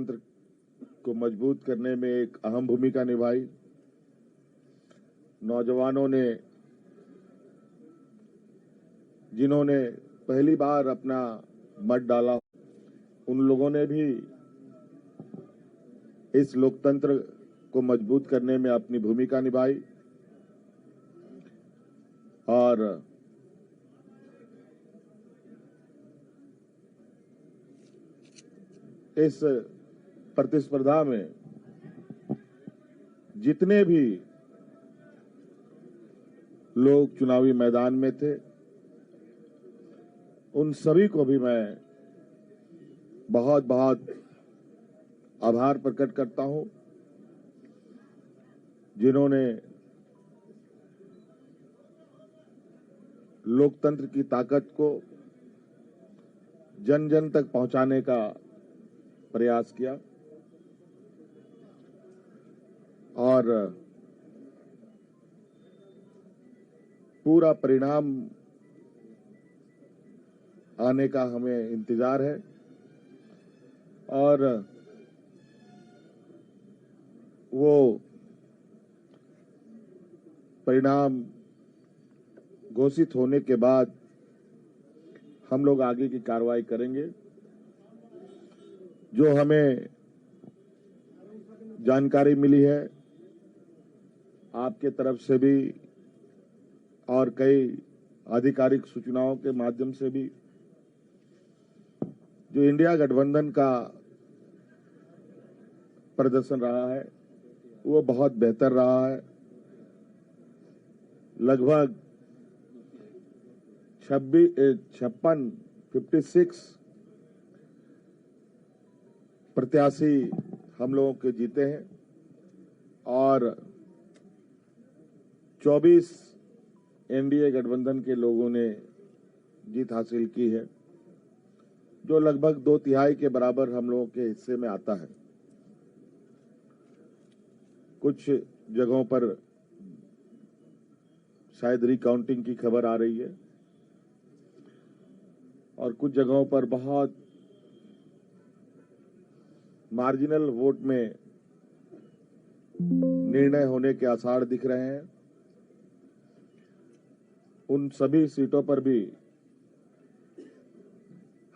तंत्र को मजबूत करने में एक अहम भूमिका निभाई। नौजवानों ने, जिन्होंने पहली बार अपना मत डाला, उन लोगों ने भी इस लोकतंत्र को मजबूत करने में अपनी भूमिका निभाई और इस प्रतिस्पर्धा में जितने भी लोग चुनावी मैदान में थे, उन सभी को भी मैं बहुत बहुत आभार प्रकट करता हूं, जिन्होंने लोकतंत्र की ताकत को जन जन तक पहुंचाने का प्रयास किया और पूरा परिणाम आने का हमें इंतजार है और वो परिणाम घोषित होने के बाद हम लोग आगे की कार्रवाई करेंगे। जो हमें जानकारी मिली है आपके तरफ से भी और कई आधिकारिक सूचनाओं के माध्यम से भी, जो इंडिया गठबंधन का प्रदर्शन रहा है वो बहुत बेहतर रहा है। लगभग 56 प्रत्याशी हम लोगों के जीते हैं और 24 एनडीए गठबंधन के लोगों ने जीत हासिल की है, जो लगभग 2/3 के बराबर हम लोगों के हिस्से में आता है। कुछ जगहों पर शायद रिकाउंटिंग की खबर आ रही है और कुछ जगहों पर बहुत मार्जिनल वोट में निर्णय होने के आसार दिख रहे हैं। उन सभी सीटों पर भी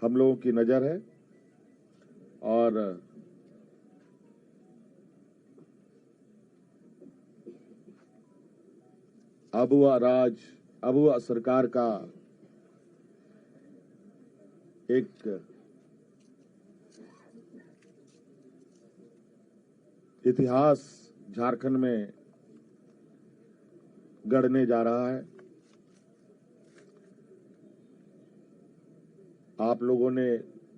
हम लोगों की नजर है और अबुआ सरकार का एक इतिहास झारखंड में गढ़ने जा रहा है। आप लोगों ने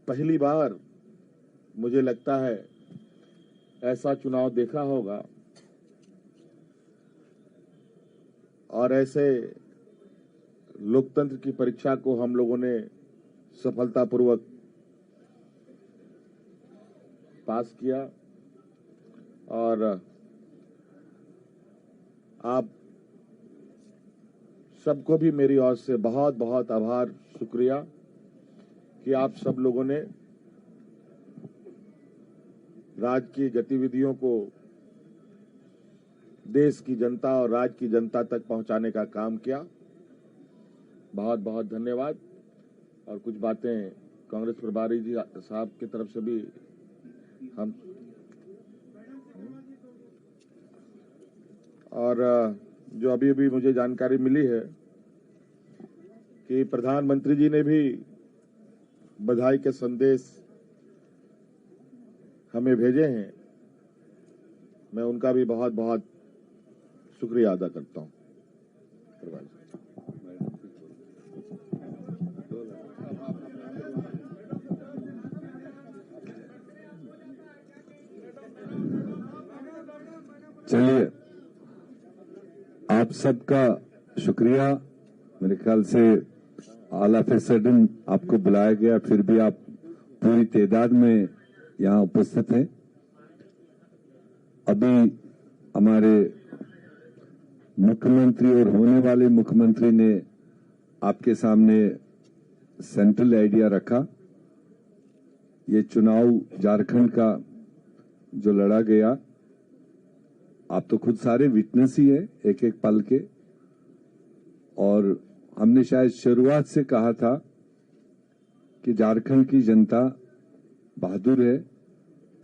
पहली बार, मुझे लगता है, ऐसा चुनाव देखा होगा और ऐसे लोकतंत्र की परीक्षा को हम लोगों ने सफलतापूर्वक पास किया और आप सबको भी मेरी ओर से बहुत बहुत आभार, शुक्रिया कि आप सब लोगों ने राज्य की गतिविधियों को देश की जनता और राज्य की जनता तक पहुंचाने का काम किया। बहुत बहुत धन्यवाद। और कुछ बातें कांग्रेस प्रभारी जी साहब की तरफ से भी हम और जो अभी अभी मुझे जानकारी मिली है कि प्रधानमंत्री जी ने भी बधाई के संदेश हमें भेजे हैं। मैं उनका भी बहुत बहुत शुक्रिया अदा करता हूं। चलिए, आप सबका शुक्रिया। मेरे ख्याल से ऑल ऑफ ए सडन आपको बुलाया गया, फिर भी आप पूरी तादाद में यहाँ उपस्थित हैं। अभी हमारे मुख्यमंत्री और होने वाले मुख्यमंत्री ने आपके सामने सेंट्रल आइडिया रखा। ये चुनाव झारखंड का जो लड़ा गया, आप तो खुद सारे विटनेस ही है एक एक पल के। और हमने शायद शुरुआत से कहा था कि झारखंड की जनता बहादुर है,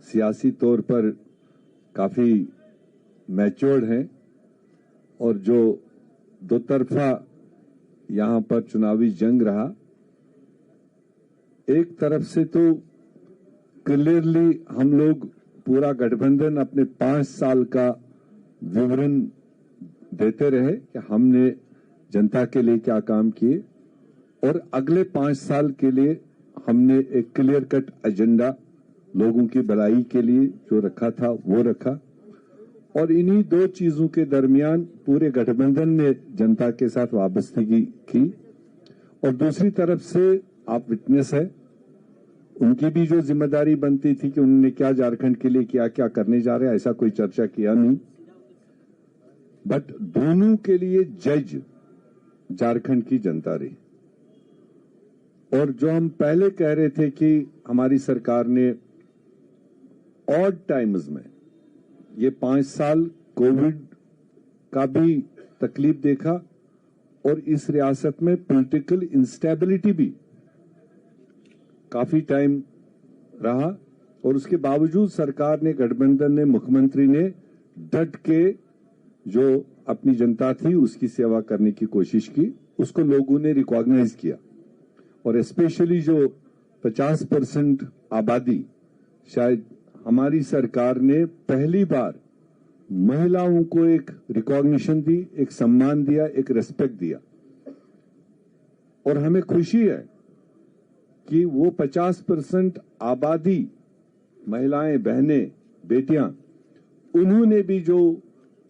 सियासी तौर पर काफी मैच्योर्ड है, और जो दो तरफा यहां पर चुनावी जंग रहा, एक तरफ से तो क्लियरली हम लोग पूरा गठबंधन अपने 5 साल का विवरण देते रहे कि हमने जनता के लिए क्या काम किए, और अगले 5 साल के लिए हमने एक क्लियर कट एजेंडा लोगों की भलाई के लिए जो रखा था वो रखा। और इन्हीं दो चीजों के दरमियान पूरे गठबंधन ने जनता के साथ वाबस्तगी की। और दूसरी तरफ से आप विटनेस है, उनकी भी जो जिम्मेदारी बनती थी कि उन्होंने क्या झारखंड के लिए क्या क्या करने जा रहे हैं, ऐसा कोई चर्चा किया नहीं। बट दोनों के लिए जज झारखंड की जनता रही। और जो हम पहले कह रहे थे कि हमारी सरकार ने ऑड टाइम्स में, ये 5 साल कोविड का भी तकलीफ देखा, और इस रियासत में पॉलिटिकल इंस्टेबिलिटी भी काफी टाइम रहा, और उसके बावजूद सरकार ने, गठबंधन ने, मुख्यमंत्री ने डट के जो अपनी जनता थी उसकी सेवा करने की कोशिश की, उसको लोगों ने रिकॉग्नाइज किया। और स्पेशली जो 50% आबादी, शायद हमारी सरकार ने पहली बार महिलाओं को एक रिकॉग्निशन दी, एक सम्मान दिया, एक रेस्पेक्ट दिया। और हमें खुशी है कि वो 50% आबादी, महिलाएं, बहनें, बेटियां, उन्होंने भी जो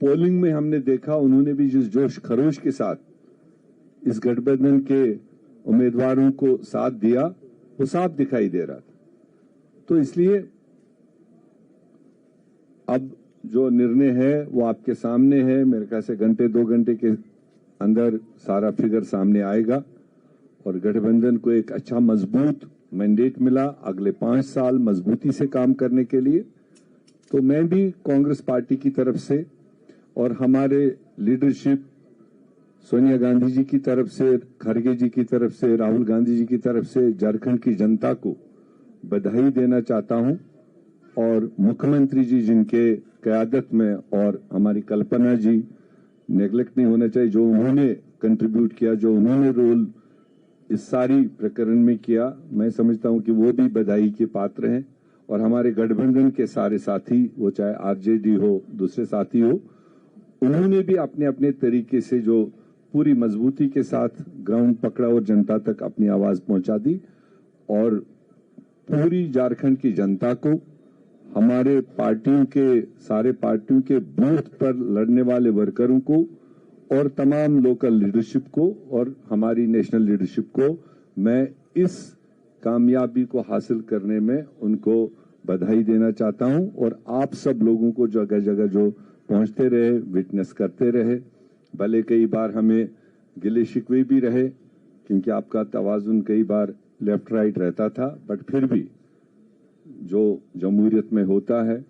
पोलिंग में हमने देखा, उन्होंने भी जिस जोश खरोश के साथ इस गठबंधन के उम्मीदवारों को साथ दिया, वो साफ दिखाई दे रहा था। तो इसलिए अब जो निर्णय है वो आपके सामने है। मेरे ख्याल से घंटे 2 घंटे के अंदर सारा फिगर सामने आएगा, और गठबंधन को एक अच्छा मजबूत मैंडेट मिला अगले 5 साल मजबूती से काम करने के लिए। तो मैं भी कांग्रेस पार्टी की तरफ से और हमारे लीडरशिप, सोनिया गांधी जी की तरफ से, खड़गे जी की तरफ से, राहुल गांधी जी की तरफ से झारखंड की जनता को बधाई देना चाहता हूं। और मुख्यमंत्री जी जिनके क़यादत में, और हमारी कल्पना जी, नेग्लेक्ट नहीं होना चाहिए, जो उन्होंने कंट्रीब्यूट किया, जो उन्होंने रोल इस सारी प्रकरण में किया, मैं समझता हूं कि वो भी बधाई के पात्र हैं। और हमारे गठबंधन के सारे साथी, वो चाहे आरजेडी हो, दूसरे साथी हो, उन्होंने भी अपने अपने तरीके से जो पूरी मजबूती के साथ ग्राउंड पकड़ा और जनता तक अपनी आवाज पहुंचा दी। और पूरी झारखंड की जनता को, हमारे पार्टियों के, सारे पार्टियों के बूथ पर लड़ने वाले वर्करों को, और तमाम लोकल लीडरशिप को, और हमारी नेशनल लीडरशिप को मैं इस कामयाबी को हासिल करने में उनको बधाई देना चाहता हूं। और आप सब लोगों को जगह जगह जो पहुंचते रहे, विटनेस करते रहे, भले कई बार हमें गिले शिकवे भी रहे क्योंकि आपका तवाजुन कई बार लेफ्ट राइट रहता था, बट फिर भी जो जमहूरियत में होता है,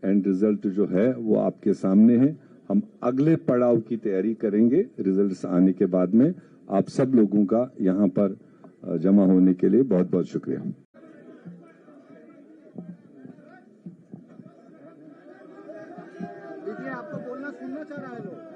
एंड रिजल्ट जो है वो आपके सामने है। हम अगले पड़ाव की तैयारी करेंगे रिजल्ट्स आने के बाद में। आप सब लोगों का यहाँ पर जमा होने के लिए बहुत बहुत शुक्रिया। देखिए, आपको बोलना सुनना चाह रहा है लोग।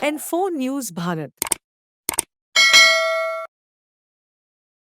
N4 news Bharat.